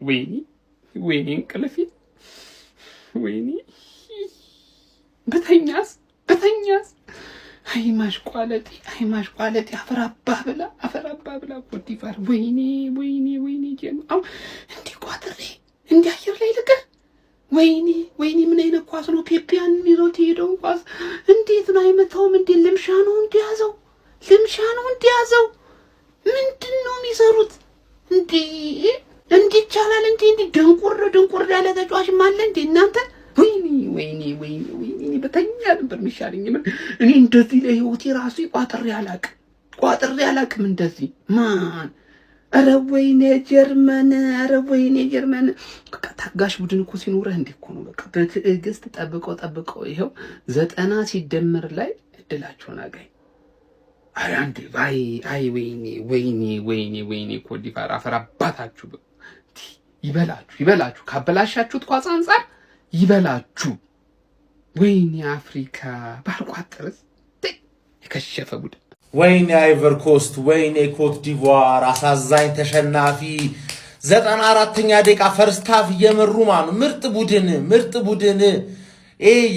ወይኔ እንቅልፌ ወይኔ በተኛስ አይ ማሽቋለጤ አፈራባ ብላ ኮቲፋር ወይኔ ጀምአው እንዲህ ቋጥሬ እንዲህ አየር ላይ ልቀር ወይኔ ምን አይነት ኳስ ነው ፔፒያን ይዞት ሄደው ኳስ እንዴት ነው አይመታውም እንዴ ልምሻ ነው እንዲያዘው ምንድነው የሚሰሩት እንዴ ይቻላል እንዴ ድንቁር ያለ ተጫዋች ማለ እንዴ እናንተ ወይኔ በተኛ ነበር የሚሻለኝ እኔ እንደዚህ ለህይወቴ ራሱ ቋጥሬ አላቅም እንደዚህ ማን ኧረ ወይኔ ጀርመን ታጋሽ ቡድን እኮ ሲኖርህ እንዴ እኮ ነው በቃ በትዕግስት ጠብቀው ይሄው 90 ሲደመር ላይ እድላቸውን አገኝ አይ አንዴ አይ ወይኔ ኮዲፋር አፈራባታችሁ ይበላችሁ ካበላሻችሁት ኳስ አንፃር ይበላችሁ ወይኔ አፍሪካ ባልቋጥርስ የከሸፈ ቡድን ወይኔ አይቨር ኮስት ወይኔ ኮት ዲቮር አሳዛኝ ተሸናፊ 94ኛ ደቂቃ ፈርስት ሃፍ እየመሩ ማኑ ምርጥ ቡድን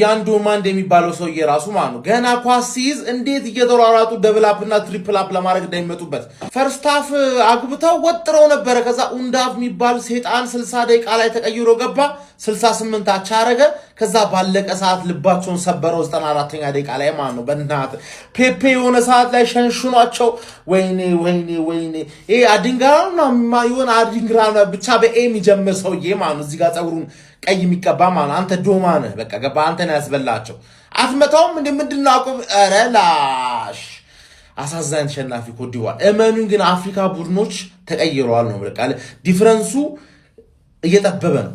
ያንዱ ማንድ የሚባለው ሰው የራሱ ማኑ ገና ኳስ ሲይዝ እንዴት እየተሯሯጡ ደብል አፕ እና ትሪፕል አፕ ለማድረግ እንደሚመጡበት ፈርስት ሃፍ አግብተው ወጥረው ነበር። ከዛ ኡንዳፍ የሚባል ሰይጣን 60 ደቂቃ ላይ ተቀይሮ ገባ 68 አቻ አረገ። ከዛ ባለቀ ሰዓት ልባቸውን ሰበረው 94ኛ ደቂቃ ላይ ማኑ በእናት ፔፔ የሆነ ሰዓት ላይ ሸንሽኗቸው ወይኔ አዲንግራ ብቻ በኤ የሚጀምር ሰውዬ ማኑ እዚህ ጋር ጸጉሩን ቀይ የሚቀባ ማለት አንተ ዶማ ነህ በቃ ገባ አንተ ነው ያስበላቸው አትመታውም ምንድነው አቆም ላሽ አሳዛኝ ተሸናፊ ኮዲዋል እመኑን ግን አፍሪካ ቡድኖች ተቀይረዋል ነው በቃ ዲፈረንሱ እየጠበበ ነው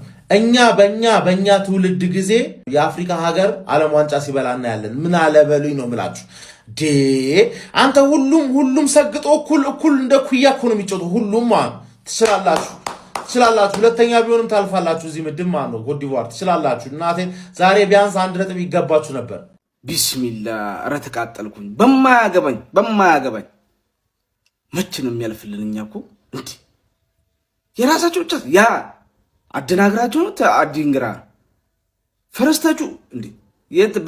በእኛ ትውልድ ጊዜ የአፍሪካ ሀገር ዓለም ዋንጫ ሲበላና ያለን ምን አለበሉኝ ነው ምላችሁ አንተ ሁሉም ሰግጦ እኩል እንደ ኩያ እኮ ነው የሚጮተው ሁሉም ትችላላችሁ ሁለተኛ ቢሆንም ታልፋላችሁ እዚህ ምድብ ማለት ነው ኮትዲቯር ትችላላችሁ እናቴ ዛሬ ቢያንስ አንድ ነጥብ ይገባችሁ ነበር ቢስሚላህ ረተቃጠልኩኝ በማያገባኝ መች ነው የሚያልፍልን እኛ እኮ እንዴ የራሳቸው ብቻ ያ አደናግራቸው ነው አዲንግራ ፈረስታችሁ እንዴ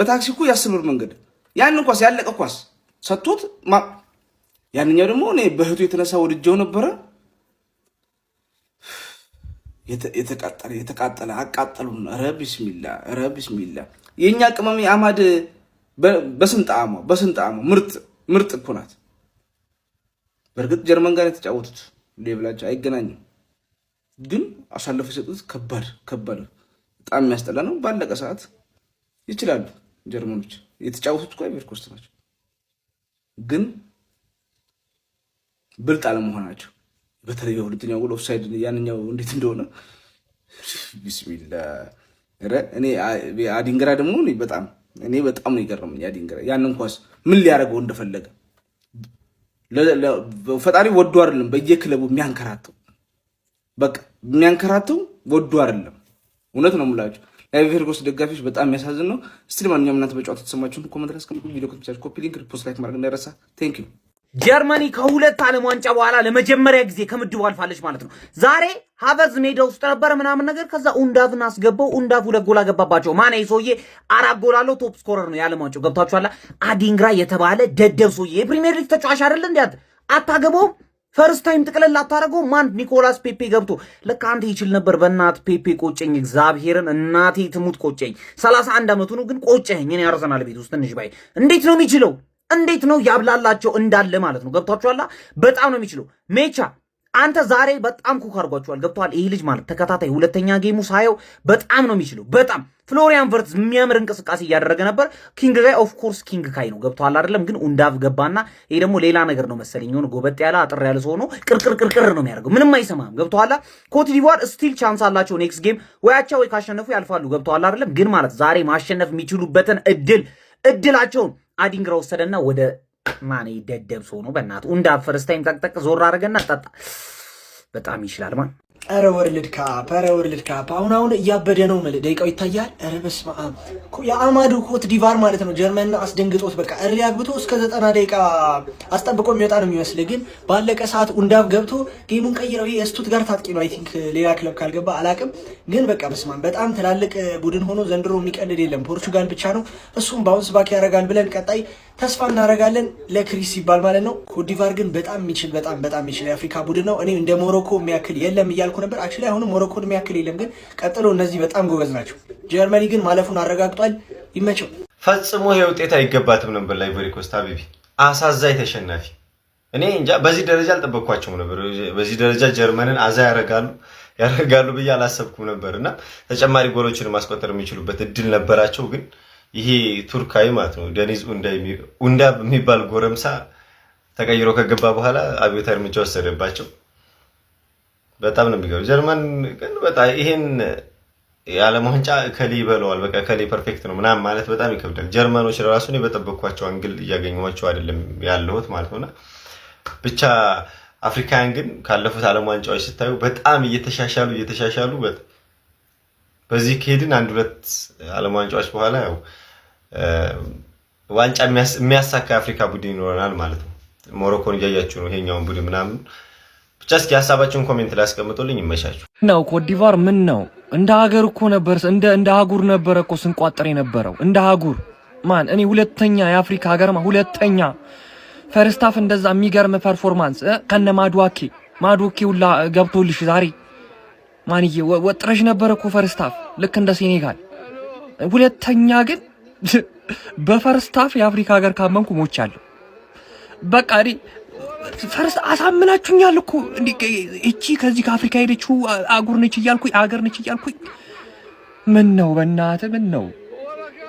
በታክሲ እኮ ያስብር መንገድ ያን ኳስ ያለቀ ኳስ ሰጥቶት ያንኛው ደግሞ እኔ በህቱ የተነሳ ወድጀው ነበረ የተቃጠለ አቃጠሉን ኧረ ቢስሚላህ የኛ ቅመም አማድ በስንጣሙ ምርጥ እኮ ናት በርግጥ ጀርመን ጋር የተጫወቱት ሌቭላቸው አይገናኝም ግን አሳልፈው የሰጡት ከባድ በጣም የሚያስጠላ ነው ባለቀ ሰዓት ይችላሉ ጀርመኖች የተጫወቱት እኮ አይቨር ኮስት ናቸው ግን ብልጥ አለመሆናቸው በተለይ ሁለተኛው ጎል ኦፍሳይድ ያንኛው እንዴት እንደሆነ ቢስሚላህ እኔ አዲንግራ ደግሞ በጣም ነው ይገርመኝ አዲንግራ ያንን ኳስ ምን ሊያደርገው እንደፈለገ ፈጣሪ ወዶ አይደለም በየክለቡ የሚያንከራተው ወዶ አይደለም እውነት ነው የምላችሁ አይቨር ኮስት ደጋፊዎች በጣም የሚያሳዝን ነው እስቲ ለማንኛውም እናንተ በጨዋታው ተሰማችሁን ኮሜንት ላይ አስቀምጡ ቪዲዮ ከተመቻችሁ ኮፒ ሊንክ ሪፖስት ላይክ ማድረግ እንዳይረሳ ቴንክ ዩ ጀርመኒ ከሁለት ዓለም ዋንጫ በኋላ ለመጀመሪያ ጊዜ ከምድቡ አልፋለች ማለት ነው። ዛሬ ሀቨርዝ ሜዳ ውስጥ ነበር ምናምን ነገር ከዛ ኡንዳፍን አስገባው ኡንዳፍ ሁለት ጎል አገባባቸው ማን ይሶዬ 4 ጎል አለው ቶፕ ስኮረር ነው ያለ ዋንጫው ገብታችኋል አዲንግራ የተባለ ደደብ ሶዬ የፕሪሚየር ሊግ ተጫዋች አይደል እንዴ አታገባው ፈርስት ታይም ጥቅለል አታረገው ማን ኒኮላስ ፔፔ ገብቶ ለካ አንተ ይችል ነበር በእናት ፔፔ ቆጨኝ እግዚአብሔርን እናቴ ትሙት ቆጨኝ 31 አመቱ ነው ግን ቆጨኝ እኔ አርሰናል ቤት ውስጥ ትንሽ ባይ እንዴት ነው ያብላላቸው እንዳለ ማለት ነው ገብታችኋል በጣም ነው የሚችለው ሜቻ አንተ ዛሬ በጣም ኩክ አድርጓቸዋል ገብቷል ይሄ ልጅ ማለት ተከታታይ ሁለተኛ ጌሙ ሳየው በጣም ነው የሚችለው በጣም ፍሎሪያን ቨርትዝ የሚያምር እንቅስቃሴ እያደረገ ነበር ኪንግ ጋይ ኦፍ ኮርስ ኪንግ ካይ ነው ገብቷል አይደለም ግን ኡንዳፍ ገባና ይሄ ደግሞ ሌላ ነገር ነው መሰለኝ ነው ጎበጥ ያለ አጥር ያለ ሰው ነው ቅርቅር ነው የሚያደርገው ምንም አይሰማም ገብቷል ኮትዲቯር ስቲል ቻንስ አላቸው ኔክስት ጌም ወያቻው ካሸነፉ ያልፋሉ ገብቷል አይደለም ግን ማለት ዛሬ ማሸነፍ የሚችሉበትን እድላቸውን አዲንግራ ወሰደና ወደ ማን ይደደብ ሰው ነው በእናቱ ኡንዳፍ ፈርስት ታይም ጠቅጠቅ ዞር አረገና ጠጣ በጣም ይችላል ማን አረ ወርልድ ካፕ አሁን እያበደ ነው ማለት ደቂቃው ይታያል። አረ በስመ አብ የአማዱ ኮት ዲቫር ማለት ነው ጀርመን አስደንግጦት በቃ እሪ አግብቶ እስከ 90 ደቂቃ አስጠብቆ የሚወጣ ነው የሚመስል ግን ባለቀ ሰዓት ኡንዳቭ ገብቶ ጌሙን ቀይረው የስቱትጋርት አጥቂ ነው አይ ቲንክ ሌላ ክለብ ካልገባ አላቅም ግን በቃ በስመ አብ በጣም ትላልቅ ቡድን ሆኖ ዘንድሮ የሚቀልድ የለም ፖርቹጋል ብቻ ነው እሱም ባውንስ ባክ ያደርጋል ብለን ቀጣይ ተስፋ እናደርጋለን ለክሪስ ይባል ማለት ነው። ኮት ዲቫር ግን በጣም የሚችል በጣም የሚችል የአፍሪካ ቡድን ነው። እኔ እንደ ሞሮኮ የሚያክል የለም እያልኩ ነበር። አክቹሊ አሁንም ሞሮኮን የሚያክል የለም ግን ቀጥሎ እነዚህ በጣም ጎበዝ ናቸው። ጀርመኒ ግን ማለፉን አረጋግጧል። ይመቸው። ፈጽሞ ይሄ ውጤት አይገባትም ነበር ለአይቮሪ ኮስት ሀቢቢ አሳዛኝ ተሸናፊ። እኔ እንጃ በዚህ ደረጃ አልጠበቅኳቸውም ነበር። በዚህ ደረጃ ጀርመንን አዛ ያረጋሉ ብዬ አላሰብኩም ነበርና ተጨማሪ ጎሎችን ማስቆጠር የሚችሉበት እድል ነበራቸው ግን ይሄ ቱርካዊ ማለት ነው ደኒዝ ኡንዳ የሚባል ጎረምሳ ተቀይሮ ከገባ በኋላ አብዮታዊ እርምጃ ወሰደባቸው። በጣም ነው የሚገርም። ጀርመን ግን በጣም ይሄን የዓለም ዋንጫ ከሊ ይበለዋል በቃ ከሊ ፐርፌክት ነው ምናምን ማለት በጣም ይከብዳል። ጀርመኖች ራሱ ነው በጠበቅኳቸው አንግል እያገኘኋቸው አይደለም ያለሁት ማለት ነውና ብቻ አፍሪካን ግን ካለፉት ዓለም ዋንጫዎች ስታዩ በጣም እየተሻሻሉ በዚህ ከሄድን አንድ ሁለት ዓለም ዋንጫዎች በኋላ ያው ዋንጫ የሚያሳካ አፍሪካ ቡድን ይኖረናል ማለት ነው። ሞሮኮን እያያችሁ ነው ይሄኛውን ቡድን ምናምን ብቻ እስኪ ሐሳባችሁን ኮሜንት ላይ አስቀምጡልኝ። ይመቻችሁ። ነው ኮት ዲቫር ምን ነው እንደ ሀገር እኮ ነበር እንደ አህጉር ነበር እኮ ስንቋጥር የነበረው እንደ አህጉር ማን እኔ ሁለተኛ የአፍሪካ ሀገርማ ሁለተኛ ፈርስታፍ እንደዛ የሚገርም ፐርፎርማንስ ከነ ማዱዋኬ ሁላ ገብቶልሽ ዛሬ ማንዬ ወጥረሽ ነበር እኮ ፈርስታፍ ልክ እንደ ሴኔጋል። ሁለተኛ ግን በፈርስታፍ የአፍሪካ ሀገር ካመንኩ ሞቻለሁ። በቃ እኔ ፈርስት አሳምናችሁኛል እኮ እቺ ከዚህ ከአፍሪካ ሄደችው አህጉር ነች እያልኩኝ አገር ነች እያልኩኝ ምን ነው በእናትህ ምን ነው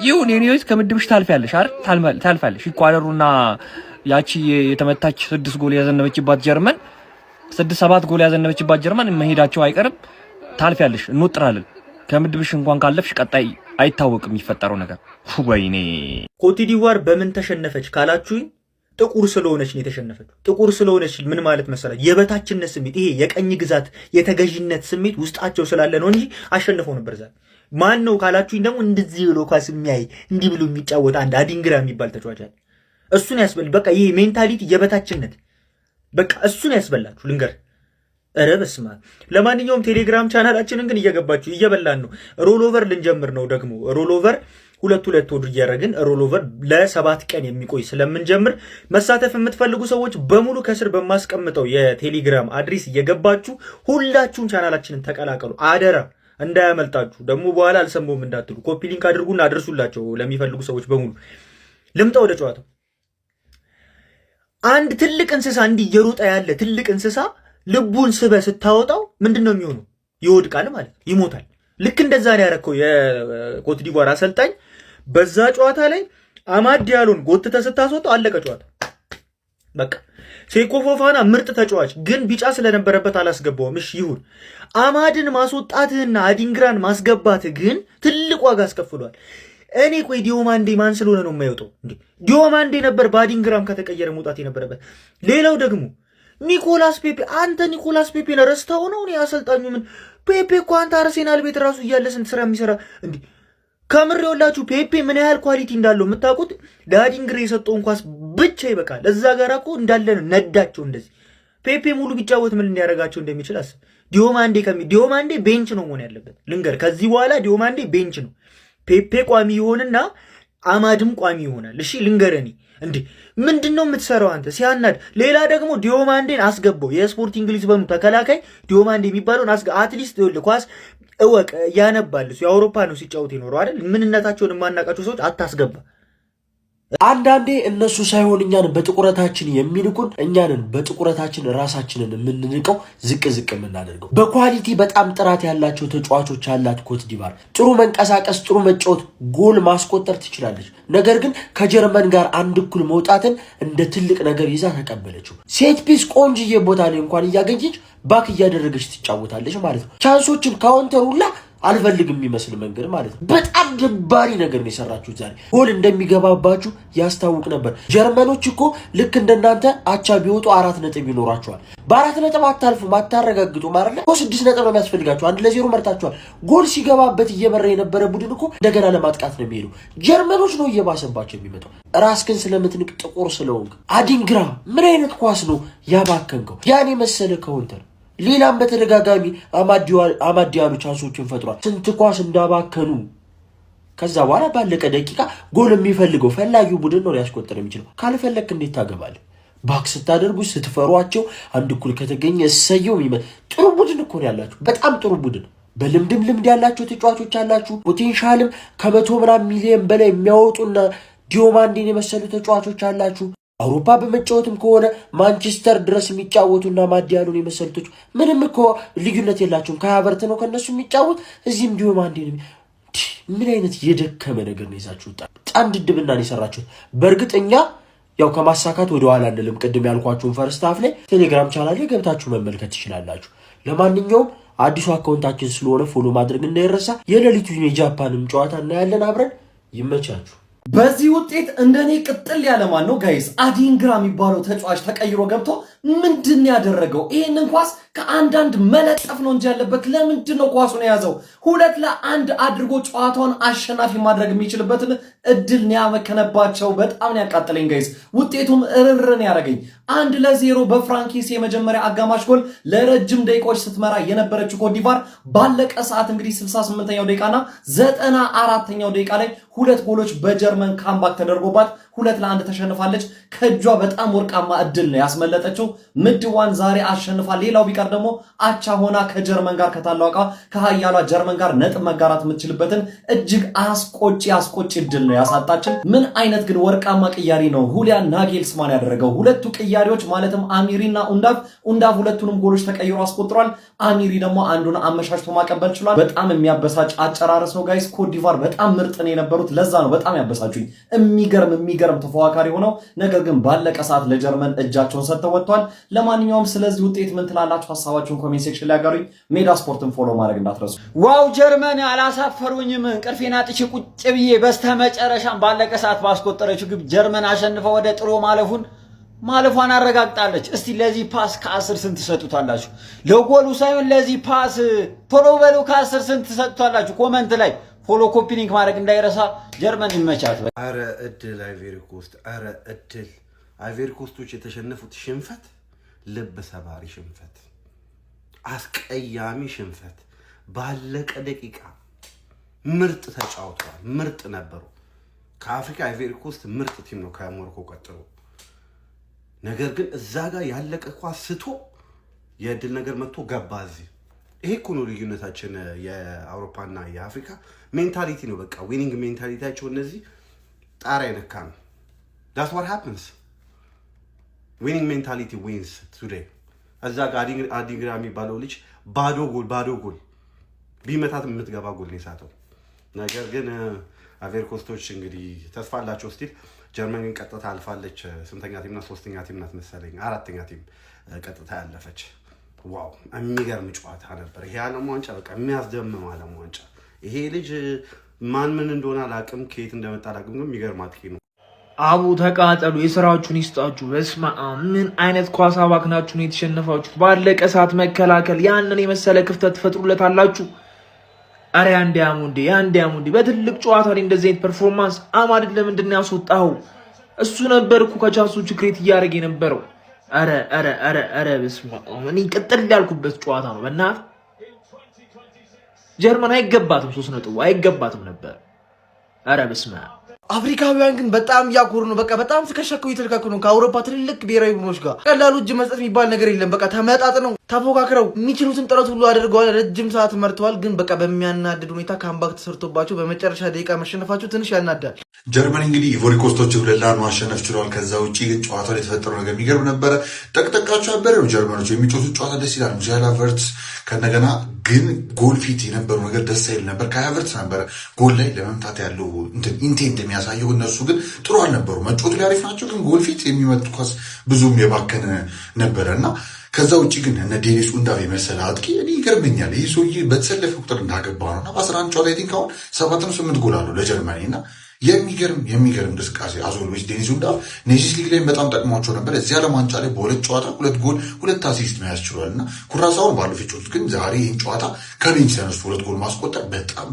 ይሁን የኔዎች ከምድብሽ ታልፊያለሽ አይደል ታልፋለሽ። ይቋረሩና ያቺ የተመታች 6 ጎል ያዘነበችባት ጀርመን 6-7 ጎል ያዘነበችባት ጀርመን መሄዳቸው አይቀርም። ታልፊያለሽ እንወጥራለን። ከምድብሽ እንኳን ካለፍሽ ቀጣይ አይታወቅም የሚፈጠረው ነገር። ወይኔ ኮት ዲቫር በምን ተሸነፈች ካላችሁኝ ጥቁር ስለሆነች ነው የተሸነፈችው። ጥቁር ስለሆነች ምን ማለት መሰላችሁ? የበታችነት ስሜት ይሄ የቀኝ ግዛት የተገዥነት ስሜት ውስጣቸው ስላለ ነው እንጂ አሸንፈው ነበር። ዛሬ ማን ነው ካላችሁኝ ደግሞ እንደዚህ ብሎ ኳስ የሚያይ እንዲህ ብሎ የሚጫወት አንድ አዲንግራ የሚባል ተጫዋች አለ። እሱን ያስበል በቃ ይሄ ሜንታሊቲ የበታችነት በቃ እሱን ያስበላችሁ ልንገር። ኧረ በስመ አብ። ለማንኛውም ቴሌግራም ቻናላችንን ግን እየገባችሁ እየበላን ነው። ሮሎቨር ልንጀምር ነው ደግሞ ሮሎቨር 2 ወር እያደረግን ሮሎቨር ለ7 ቀን የሚቆይ ስለምንጀምር መሳተፍ የምትፈልጉ ሰዎች በሙሉ ከስር በማስቀምጠው የቴሌግራም አድሬስ እየገባችሁ ሁላችሁም ቻናላችንን ተቀላቀሉ። አደራ እንዳያመልጣችሁ። ደግሞ በኋላ አልሰማሁም እንዳትሉ ኮፒ ሊንክ አድርጉና አድርሱላቸው ለሚፈልጉ ሰዎች በሙሉ። ልምጣ ወደ ጨዋታው። አንድ ትልቅ እንስሳ እንዲህ እየሮጠ ያለ ትልቅ እንስሳ ልቡን ስበ ስታወጣው ምንድነው የሚሆነው? ይወድቃል ማለት ይሞታል። ልክ እንደዛ ነው ያረከው የኮት ዲቫር አሰልጣኝ። በዛ ጨዋታ ላይ አማድ ዲያሎን ጎትተ ስታስወጣው አለቀ ጨዋታ በቃ። ሴኮ ፎፋና ምርጥ ተጫዋች ግን ቢጫ ስለነበረበት አላስገባውም። እሺ ይሁን። አማድን ማስወጣትህና አዲንግራን ማስገባትህ ግን ትልቅ ዋጋ አስከፍሏል። እኔ ቆይ ዲዮማንዴ ማን ስለሆነ ነው የማይወጣው እንዴ? ዲዮማንዴ ነበር በአዲንግራም ከተቀየረ መውጣት የነበረበት። ሌላው ደግሞ ኒኮላስ ፔፔ። አንተ ኒኮላስ ፔፔን ረስተው ነው እኔ አሰልጣኙ ምን ፔፔ እኮ አንተ አርሴናል ቤት ራሱ እያለ ስንት ስራ የሚሰራ እንዴ? ከምር ይኸውላችሁ ፔፔ ምን ያህል ኳሊቲ እንዳለው የምታውቁት ለአዲንግሬ የሰጠውን ኳስ ብቻ ይበቃል። እዛ ጋር እኮ እንዳለ ነዳቸው እንደዚህ። ፔፔ ሙሉ ቢጫወት ምን ሊያደርጋቸው እንደሚችል አስብ። ዲዮማንዴ ቤንች ነው መሆን ያለበት ልንገር። ከዚህ በኋላ ዲዮማንዴ ቤንች ነው። ፔፔ ቋሚ ይሆንና አማድም ቋሚ ይሆናል። እሺ ልንገረኒ እንዴ ምንድነው የምትሰራው አንተ ሲያናድ። ሌላ ደግሞ ዲዮማንዴን አስገባው የስፖርቲንግ ሊዝበኑ ተከላካይ ዲዮማንዴ የሚባለውን አትሊስት ኳስ እወቅ ያነባል። እሱ የአውሮፓ ነው ሲጫወት ይኖረው አይደል? ምንነታቸውን የማናውቃቸው ሰዎች አታስገባ። አንዳንዴ እነሱ ሳይሆን እኛን በጥቁረታችን የሚንቁን እኛንን በጥቁረታችን ራሳችንን የምንንቀው ዝቅ የምናደርገው። በኳሊቲ በጣም ጥራት ያላቸው ተጫዋቾች ያላት ኮት ዲቫር ጥሩ መንቀሳቀስ፣ ጥሩ መጫወት፣ ጎል ማስቆጠር ትችላለች። ነገር ግን ከጀርመን ጋር አንድ እኩል መውጣትን እንደ ትልቅ ነገር ይዛ ተቀበለችው። ሴት ፒስ ቆንጅዬ ቦታ ላይ እንኳን እያገኘች ባክ እያደረገች ትጫወታለች ማለት ነው። ቻንሶችን ካውንተር ሁላ አልፈልግም የሚመስል መንገድ ማለት ነው። በጣም ደባሪ ነገር ነው የሰራችሁት ዛሬ። ጎል እንደሚገባባችሁ ያስታውቅ ነበር። ጀርመኖች እኮ ልክ እንደናንተ አቻ ቢወጡ 4 ነጥብ ይኖራቸዋል። በ4 ነጥብ አታልፉም፣ አታረጋግጡ ማለት ነው። 6 ነጥብ ነው የሚያስፈልጋችሁ። 1-0 መርታችኋል። ጎል ሲገባበት እየመራ የነበረ ቡድን እኮ እንደገና ለማጥቃት ነው የሚሄዱ። ጀርመኖች ነው እየባሰባቸው የሚመጣው። ራስክን ስለምትንቅ ጥቁር ስለሆንክ አዲንግራ ምን አይነት ኳስ ነው ያባከንከው? ያን የመሰለ ካውንተር ሌላም በተደጋጋሚ አማዲያኑ ቻንሶችን ፈጥሯል። ስንት ኳስ እንዳባከኑ። ከዛ በኋላ ባለቀ ደቂቃ ጎል የሚፈልገው ፈላጊው ቡድን ነው ሊያስቆጥር የሚችለው። ካልፈለክ እንዴት ታገባለህ? ባክ ስታደርጉ ስትፈሯቸው አንድ እኩል ከተገኘ እሰየው የሚመጣ ጥሩ ቡድን እኮ ነው ያላችሁ። በጣም ጥሩ ቡድን፣ በልምድ ያላችሁ ተጫዋቾች አላችሁ። ፖቴንሻልም ከ100 ሚሊዮን በላይ የሚያወጡና ዲዮማንዲን የመሰሉ ተጫዋቾች አላችሁ። አውሮፓ በመጫወትም ከሆነ ማንቸስተር ድረስ የሚጫወቱና ማዲያኑን የመሰሉት ምንም እኮ ልዩነት የላቸውም። ከሀቨርት ነው ከነሱ የሚጫወት እዚህም ዲዮማንዲን። ምን አይነት የደከመ ነገር ነው ይዛችሁት? በጣም ድድብናን የሰራችሁት። በእርግጠኛ ያው ከማሳካት ወደ ኋላ አንልም። ቅድም ያልኳችሁን ፈርስት ሃፍ ላይ ቴሌግራም ቻናል ላይ ገብታችሁ መመልከት ትችላላችሁ። ለማንኛውም አዲሱ አካውንታችን ስለሆነ ፎሎ ማድረግ እንዳይረሳ። የሌሊቱን የጃፓንም ጨዋታ እናያለን አብረን። ይመቻችሁ። በዚህ ውጤት እንደኔ ቅጥል ያለ ማን ነው ጋይስ? አዲንግራ የሚባለው ተጫዋች ተቀይሮ ገብቶ ምንድን ያደረገው? ይሄንን ኳስ ከአንዳንድ መለጠፍ ነው እንጂ ያለበት ለምንድን ነው ኳሱን የያዘው? 2-1 አድርጎ ጨዋታውን አሸናፊ ማድረግ የሚችልበትን እድል ነው ያመከነባቸው። በጣም ነው ያቃጠለኝ ጋይስ። ውጤቱም እርርን ያደረገኝ 1-0 በፍራንኪስ የመጀመሪያ አጋማሽ ጎል ለረጅም ደቂቃዎች ስትመራ የነበረችው ኮት ዲቫር ባለቀ ሰዓት እንግዲህ 68ኛው ደቂቃና 94ኛው ደቂቃ ላይ 2 ጎሎች በጀርመን ካምባክ ተደርጎባት 2-1 ተሸንፋለች። ከእጇ በጣም ወርቃማ እድል ነው ያስመለጠችው። ምድዋን ዛሬ አሸንፋ ሌላው ቢቀር ደግሞ አቻ ሆና ከጀርመን ጋር ከታላቋ ከሀያሏ ጀርመን ጋር ነጥብ መጋራት የምትችልበትን እጅግ አስቆጪ እድል ነው ያሳጣችን። ምን አይነት ግን ወርቃማ ቅያሪ ነው ሁሊያን ናጌልስማን ያደረገው። ሁለቱ ቅያሪዎች ማለትም አሚሪና ኡንዳፍ ሁለቱንም ጎሎች ተቀይሮ አስቆጥሯል። አሚሪ ደግሞ አንዱን አመሻሽቶ ማቀበል ችሏል። በጣም የሚያበሳጭ አጨራረስ ነው ጋይስ። ኮት ዲቫር በጣም ምርጥ ነው የነበሩት። ለዛ ነው በጣም ያበሳጩኝ። የሚገርም ተፎካካሪ ሆነው ነገር ግን ባለቀ ሰዓት ለጀርመን እጃቸውን ሰጥተው ወጥቷል። ለማንኛውም ስለዚህ ውጤት ምን ትላላችሁ? ሐሳባችሁን ኮሜንት ሴክሽን ላይ አጋሩኝ። ሜዳ ስፖርትን ፎሎ ማድረግ እንዳትረሱ። ዋው ጀርመን አላሳፈሩኝም። እንቅልፌን አጥቼ ቁጭ ብዬ በስተመጨረሻም ባለቀ ሰዓት ባስቆጠረችው ግብ ጀርመን አሸንፈ ወደ ጥሎ ማለፏን አረጋግጣለች። እስቲ ለዚህ ፓስ ከ10 ስንት ትሰጡታላችሁ? ለጎሉ ሳይሆን ለዚህ ፓስ ቶሎ በሉ ከ10 ስንት ትሰጡታላችሁ? ኮመንት ላይ ፎሎ ኮፒ ሊንክ ማድረግ እንዳይረሳ። ጀርመን ይመቻት። አረ እድል አይቬሪ ኮስት፣ አረ እድል አይቬሪ ኮስቶች የተሸነፉት ሽንፈት ልብ ሰባሪ ሽንፈት፣ አስቀያሚ ሽንፈት። ባለቀ ደቂቃ ምርጥ ተጫውተዋል፣ ምርጥ ነበሩ። ከአፍሪካ አይቬሪ ኮስት ምርጥ ቲም ነው ከሞሮኮ ቀጥሎ። ነገር ግን እዛ ጋር ያለቀ ኳስ ስቶ የእድል ነገር መጥቶ ገባ እዚህ። ይሄ እኮ ነው ልዩነታችን የአውሮፓና የአፍሪካ ሜንታሊቲ ነው። በቃ ዊኒንግ ሜንታሊቲያቸው እነዚህ ጣራ የነካ ነው። that's what happens winning mentality wins today። እዛ ጋር አዲንግራ የሚባለው ልጅ ባዶ ጎል ቢመታት የምትገባ ጎል ነው የሳተው። ነገር ግን አይቬሪ ኮስቶች እንግዲህ ተስፋ አላቸው ስቲል። ጀርመን ግን ቀጥታ አልፋለች። ስንተኛ ቲም ናት? 3ኛ ቲም ናት መሰለኝ። 4ኛ ቲም ቀጥታ ያለፈች። ዋው የሚገርም ጨዋታ ነበር ይሄ ዓለም ዋንጫ። በቃ የሚያስደምም ዓለም ዋንጫ። ይሄ ልጅ ማን ምን እንደሆነ አላቅም፣ ከየት እንደመጣ አላቅም፣ ግን የሚገርም አጥቂ ነው። አቡ ተቃጠሉ፣ የስራችሁን ይስጣችሁ። በስመ አብ ምን አይነት ኳስ አባክናችሁ ነው የተሸነፋችሁት? ባለቀ ሰዓት መከላከል ያንን የመሰለ ክፍተት ትፈጥሩለታላችሁ። አረ ያንዲያሙንዴ በትልቅ ጨዋታ ላይ እንደዚህ አይነት ፐርፎርማንስ አማድን ለምንድን ነው ያስወጣው? እሱ ነበር እኮ ከቻንሶቹ ክሬት እያደረገ የነበረው። አረ በስመ አብ እኔ ቅጥል ያልኩበት ጨዋታ ነው። በእናትህ ጀርመን አይገባትም፣ 3 ነጥቡ አይገባትም ነበር። አረ በስመ አብ አፍሪካውያን ግን በጣም ያኮሩ ነው። በቃ በጣም ስከሸከው ይተልካኩ ነው። ከአውሮፓ ትልልቅ ብሔራዊ ቡድኖች ጋር ቀላሉ እጅ መስጠት የሚባል ነገር የለም። በቃ ተመጣጥነው ተፎካክረው የሚችሉትን ጥረት ሁሉ አድርገዋል። ረጅም ሰዓት መርተዋል። ግን በቃ በሚያናድድ ሁኔታ ካምባክ ተሰርቶባቸው በመጨረሻ ደቂቃ መሸነፋቸው ትንሽ ያናዳል። ጀርመን እንግዲህ ኢቮሪ ኮስቶች 2-1 ማሸነፍ ችለዋል። ከዛ ውጪ ግን ጨዋታው ላይ የተፈጠረው ነገር የሚገርም ነበረ። ጠቅጠቃቸው ያበረው ጀርመኖች የሚጮቱት ጨዋታ ደስ ይላል። ሙዚያላ ቨርትስ ከነገና ግን ጎል ፊት የነበሩ ነገር ደስ አይል ነበር። ከሀቨርትስ ነበረ ጎል ላይ ለመምታት ያለው ኢንቴንት የሚያሳየው። እነሱ ግን ጥሩ አልነበሩ። መጮቱ ላይ አሪፍ ናቸው፣ ግን ጎል ፊት የሚመጡ ኳስ ብዙም የባከነ ነበረ እና ከዛ ውጭ ግን እነ ዴኒስ ኡንዳፍ የመሰለ አጥቂ እኔ ይገርመኛል። ይህ ሰውዬ በተሰለፈ ቁጥር እንዳገባ ነው እና በ11 ጨዋታ ቲንክ አሁን 7-8 ጎል አለው ለጀርመኒ እና የሚገርም እንቅስቃሴ አዞልቤስ ዴኒስ ኡንዳፍ ኔሽንስ ሊግ ላይ በጣም ጠቅሟቸው ነበር። እዚህ ዓለም ዋንጫ ላይ በሁለት ጨዋታ 2 ጎል 2 አሲስት መያዝ ችሏል እና ኩራሳውን ባለፈው ጨዋታ ግን ዛሬ ይህን ጨዋታ ከቤንች ተነስቶ 2 ጎል ማስቆጠር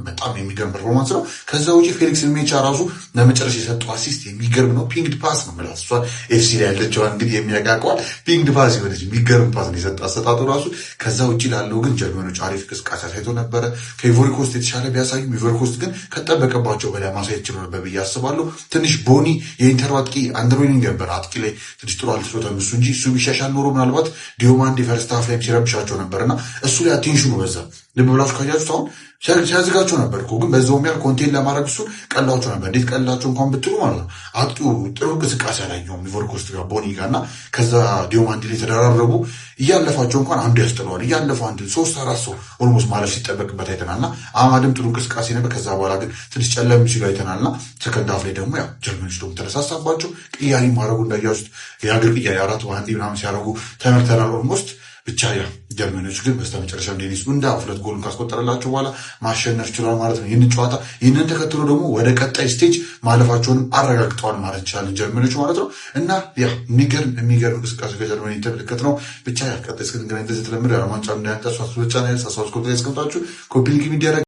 በጣም የሚገርም ፐርፎርማንስ ነው። ከዛ ውጪ ፌሊክስ ሜቻ ራሱ ለመጨረሻ የሰጠው አሲስት የሚገርም ነው። ፒንግድ ፓስ ነው ማለት እሷ ኤፍሲ ላይ ያለችው እንግዲህ የሚያውቀዋል ፒንግድ ፓስ የሆነች የሚገርም ፓስ ነው የሰጠው አሰጣጡ ራሱ። ከዛ ውጪ ላለው ግን ጀርመኖች አሪፍ እንቅስቃሴ አሳይቶ ነበረ። ከኢቮሪ ኮስት የተሻለ ቢያሳዩም ኢቮሪ ኮስት ግን ከጠበቀባቸው በላይ ማሳየት ችሎ ነበር ብዬ አስባለሁ። ትንሽ ቦኒ የኢንተር አጥቂ አንደርዌኒንግ ነበር አጥቂ ላይ ትንሽ ጥሩ አልተሰጠም እሱ እንጂ እሱ ቢሻሻል ኖሮ ምናልባት ዲዮማንዲ ፈርስት ሃፍ ላይ ሲረብሻቸው ነበርና እሱ ላይ አቴንሽኑ በዛ። ልብ ብላችሁ ካያችሁት አሁን ሲያዝጋቸው ነበር እኮ ግን በዛውም ያህል ኮንቴን ለማድረግ እሱ ቀላቸው ነበር። እንዴት ቀላቸው እንኳን ብትሉ ማለት ነው አጥቂው ጥሩ እንቅስቃሴ አላየውም ኢቮሪ ኮስት ጋር ቦኒ ጋር እና ከዛ ዲዮማንዲ ላይ ተደራረቡ እያለፋቸው እንኳን አንዱ ያስጥለዋል እያለፈው አንድ 3-4 ሰው ኦልሞስት ማለፍ ሲጠበቅበት አይተናልና አማድም ጥሩ እንቅስቃሴ ነበር። ከዛ በኋላ ግን ትንሽ ጨለም ሲሉ አይተናልና ሰከንድ ሃፍ ላይ ደግሞ ያው ጀርመኖች ደግሞ ተነሳሳባቸው ቅያሪ ማድረጉ እንዳያችሁት የሀገር ቅያሪ 4-1 ምናምን ሲያደርጉ ተመርተናል ኦልሞስት ብቻ ያ ጀርመኖች ግን በስተመጨረሻ ዴኒስ ኡንዳፍ 2 ጎልን ካስቆጠረላቸው በኋላ ማሸነፍ ችሏል ማለት ነው ይህንን ጨዋታ። ይህንን ተከትሎ ደግሞ ወደ ቀጣይ ስቴጅ ማለፋቸውንም አረጋግጠዋል ማለት ይቻላል ጀርመኖች ማለት ነው። እና ያ የሚገርም እንቅስቃሴ ከጀርመኒ የተመለከት ነው። ብቻ ያ ቀጣይ እስክንገናኝ እንደዚህ ተለምዶ ያለማንጫ እንዳያንቀሱ አስወጫ ና ያልሳሳዎች ኮንትራ ያስቀምጣችሁ ኮፒ ሊንክ ሚዲያ